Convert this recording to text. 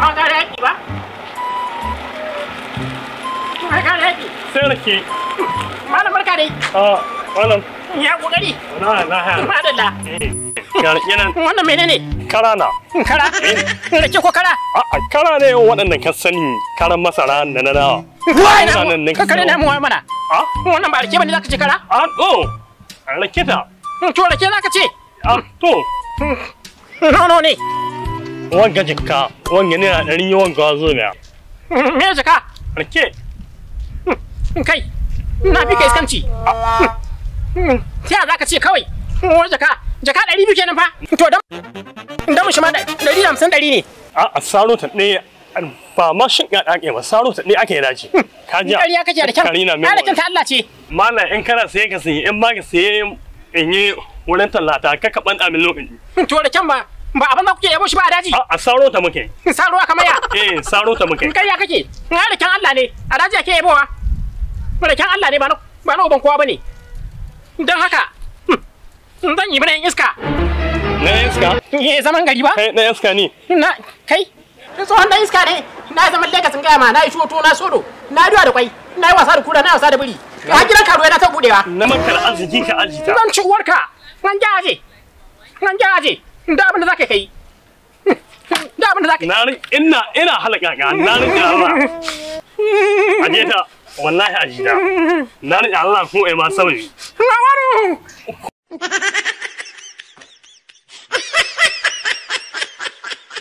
Ba ka da yaki ba? Ba ka da yaki. Sai rake. Malam barka dai. Malam. Ya kokari. Na ha. Madalla. Yana Wannan menene? kara na. Kara? Rake ko kara? A'a kara ne waɗannan ka sani karan masara da na nawa. Wai na ka kare na mu mana. Wannan ba rake bane zaka ce kara? Rake ta. To rake zaka ce? To. Nono ne. Wanga jikka, wanga ne a ɗari wanga zo ne. Me jaka? Rake. Kai, na bi ka iskanci. Ta za ka ce kawai, wani jaka 200 kenan fa. To dan mu shi ma 150 ne. A saro ta ɗaya ba ma shin ga ɗake ba saro ta ɗaya ake dace. Ka ji. Ƙarya kake da kyan. Alakin ta Allah ce. Mallam in kana saye ka saye in ba ka saye in yi wurin tallata ka kaɓan ɗamin lokaci. To da kyan ba abin da kuke yabo shi ba a daji. A saro ta muke. Saro aka maya. Saro ta muke. Ƙarya kake. Alakin Allah ne. A daji ake yabowa. Alakin Allah ne ba na uban kowa bane. Don haka zan yi mana yin iska. Na iska? Zaman gari ba? Kai na iska ne. Kai tsohon dan iska ne. Na zaman Lagos in gaya ma na yi shoto na sodo. Na duwa da kwai. Na yi wasa da kura na wasa da biri. A gidan karuwa na ta budewa. Na maka arziki ka arzita. Zan ci uwarka. Nan jaje. Da abin da za ka kai. Da abin da za ka yi. Ina halaka ka. Na rike Allah. Aje ta. Wallahi ajida. Na rike Allah ko ai ma sauri. Na waro.